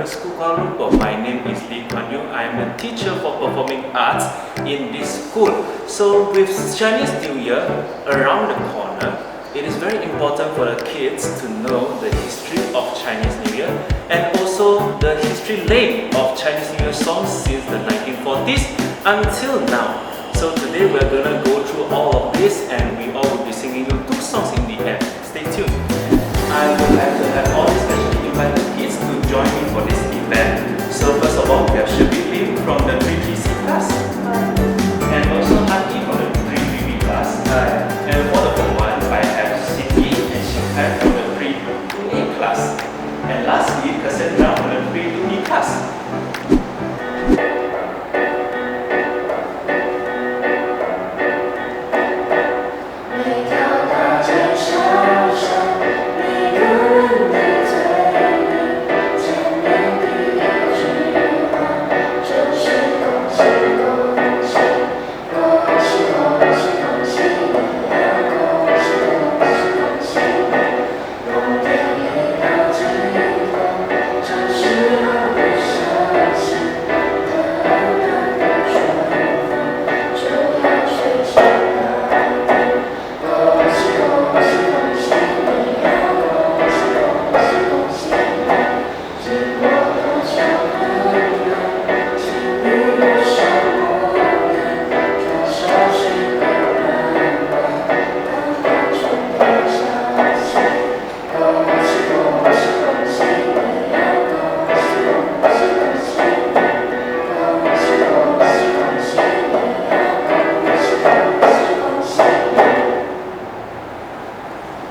Primary School, Kuala Lumpur. My name is Lee Kuan Yew. I am a teacher for performing arts in this school. So with Chinese New Year around the corner, it is very important for the kids to know the history of Chinese New Year and also the history lane of Chinese New Year songs since the 1940s until now. So today we're gonna go through all of this and we all will be singing you 2 songs in the end. Stay tuned. I would like to have all these specially invited kids to join me for this event. So first of all, we have Shabir Lim from the 3GC class. And also Hati from the 3BB class. And for the form 1, I have Siti and Shikhan from the 3A class. And lastly, Cassandra from the 3B class.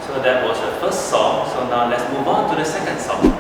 So that was the first song. So now let's move on to the second song.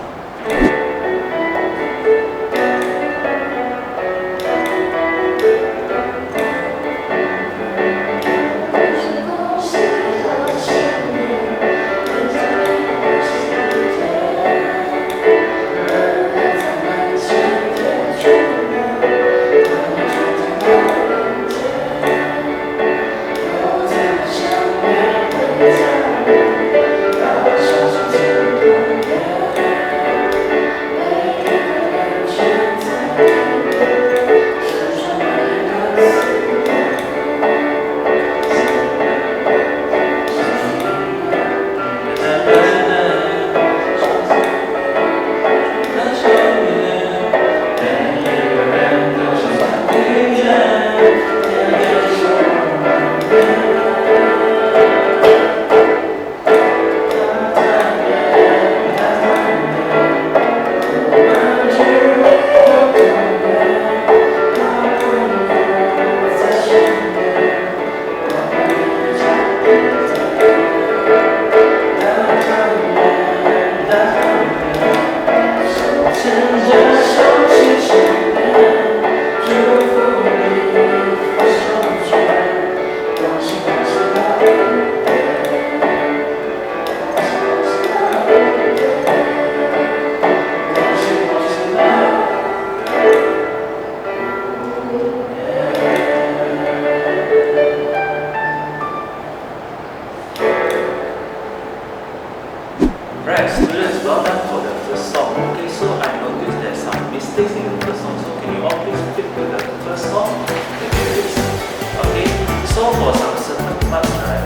Right, students, well done for the first song. Okay, so I noticed there's some mistakes in the first song. So can you all please flip to the first song, the lyrics? Okay, so for some certain parts, right,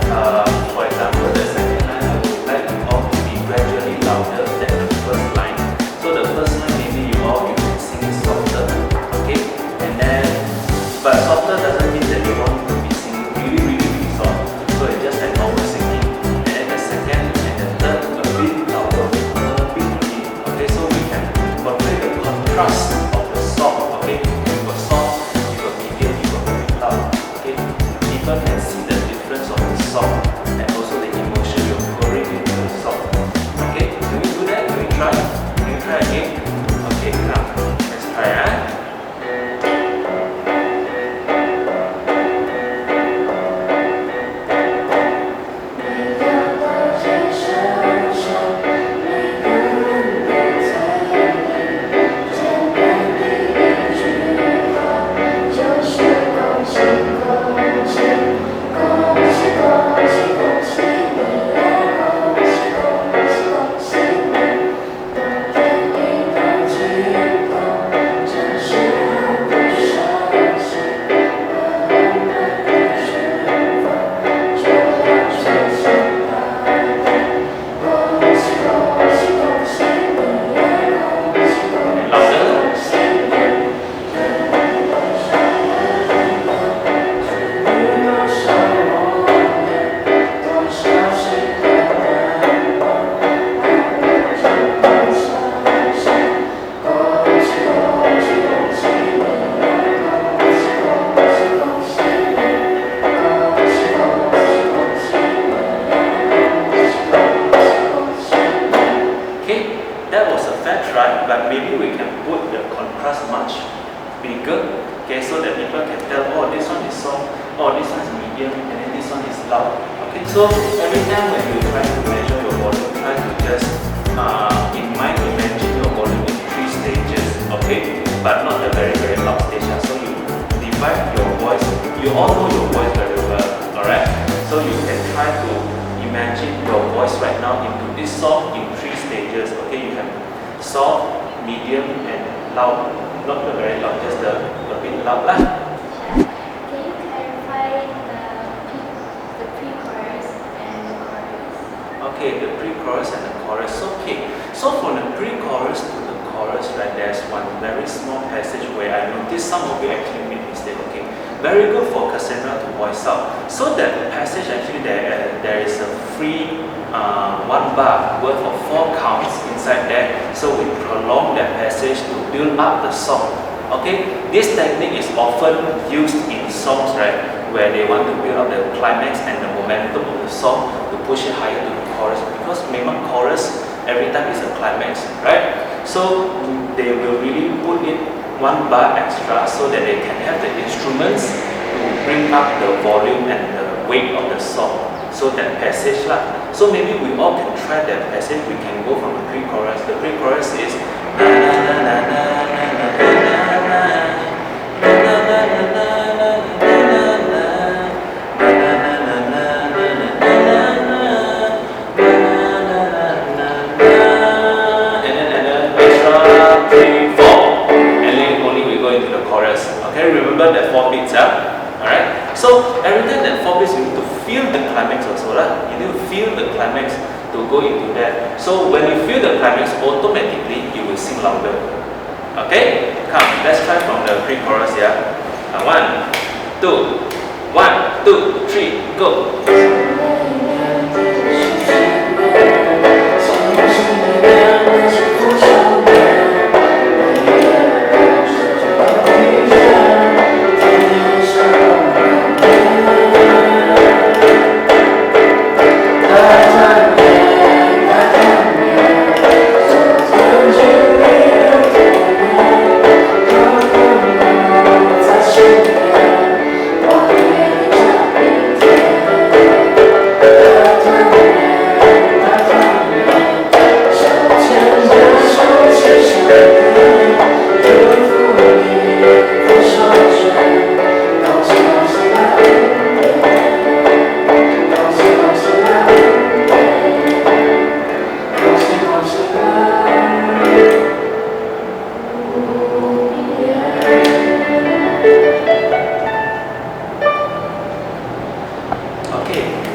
for example, the second line, I would like you all to be gradually louder than the first line. So the first line, maybe you can sing it softer, okay? And then, but softer doesn't mean that you want to be singing really soft. So it's just like normal singing. And then the second and the third, a bit louder, a bit deep. Okay, so we can portray the contrast of the song. Okay, you got soft, you got medium, you got very loud. Okay, people can see maybe we can put the contrast much bigger, okay, so that people can tell, oh, this one is soft, oh, this one is medium, and then this one is loud. Okay, so every time when you try to measure your volume, try to just in mind imagine your volume in 3 stages, okay, but not the very loud stage. So you divide your voice. You all know your voice very well, alright? So you can try to imagine your voice right now into this song in 3 stages. Okay, you have soft, medium, and loud. Not the very loud, just a bit loud lah. Can you clarify the pre-chorus and the chorus? Okay, the pre-chorus and the chorus. Okay, so from the pre-chorus to the chorus, right, there's one very small passage where I noticed some of you actually made mistake. Okay, very good for Cassandra to voice out. So that passage actually there is a free 1 bar worth of 4 counts inside there. So we prolong that passage to build up the song. Okay, this technique is often used in songs, right, where they want to build up the climax and the momentum of the song to push it higher to the chorus, because memang chorus every time is a climax, right? So they will really put in 1 bar extra so that they can have the instruments to bring up the volume and the weight of the song. So that passage lah. So maybe we all can try that passage. We can go from the pre-chorus. The pre-chorus is na na na na na na na na remember that 4 beats, alright? So every time that 4 beats, you need to feel the climax also lah. You need to feel the climax to go into that. So when you feel the climax, automatically you will sing louder. Okay? Come, let's try from the pre-chorus here. 1, 2, 1, 2, 3, go.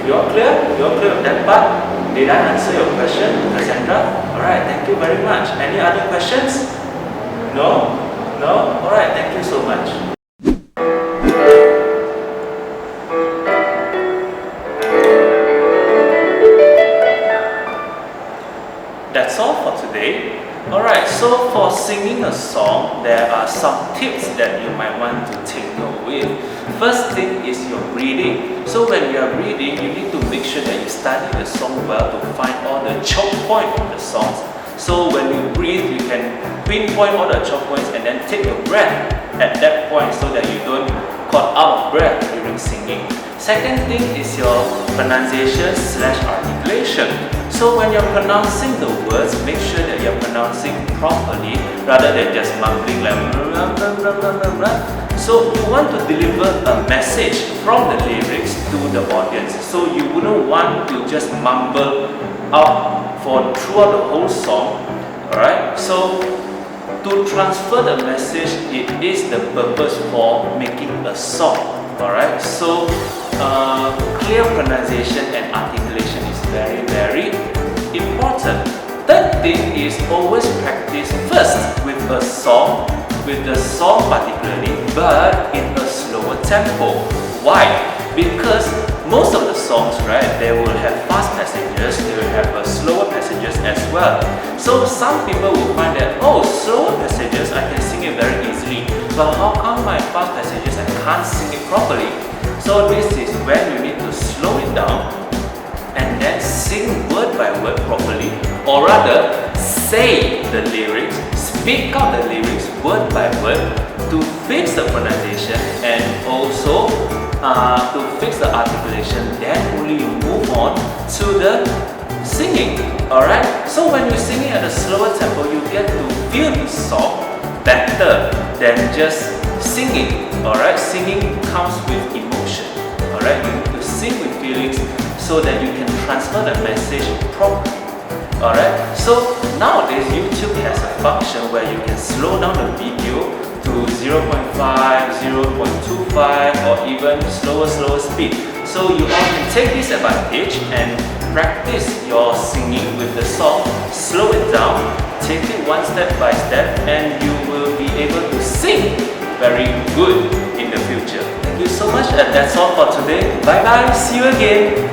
You're clear of that part? Did I answer your question, Cassandra? Alright, thank you very much. Any other questions? No? No? Alright, thank you so much. That's all for today. Alright, so for singing a song, there are some tips that you might want to take note with. First thing is your breathing. So when you are breathing, you need to make sure that you study the song well to find all the choke points of the songs. So when you breathe, you can pinpoint all the choke points and then take a breath at that point so that you don't got out of breath during singing. Second thing is your pronunciation / articulation. So when you're pronouncing the words, make sure that you're pronouncing properly rather than just mumbling like blah, blah, blah, blah, blah, blah. So you want to deliver a message from the lyrics to the audience. So you wouldn't want to just mumble out throughout the whole song. Alright? So to transfer the message, it is the purpose for making a song. Alright? So clear pronunciation and articulation is very, very important. Third thing is always practice first with a song, with the song particularly, but in a slower tempo. Why? Because most of the songs, right, they will have fast passages, they will have slower passages as well. So some people will find that, oh, slower passages, I can sing it very easily. But how come my fast passages, I can't sing it properly? So this is when you need to slow it down and then sing word by word properly, or rather say the lyrics, speak out the lyrics word by word to fix the pronunciation and also to fix the articulation. Then only you move on to the singing. Alright? So when you're singing at a slower tempo, you get to feel the song better than just singing. Alright? Singing comes with emotion. Alright? You need to sing with feelings so that you can transfer the message properly. Alright? So nowadays YouTube has a function where you can slow down the video to 0.5, 0.25 or even slower speed. So you all can take this advantage and practice your singing with the song, slow it down, take it one step by step, and you will be able to sing very good in the future. Thank you so much, and that's all for today. Bye bye, see you again.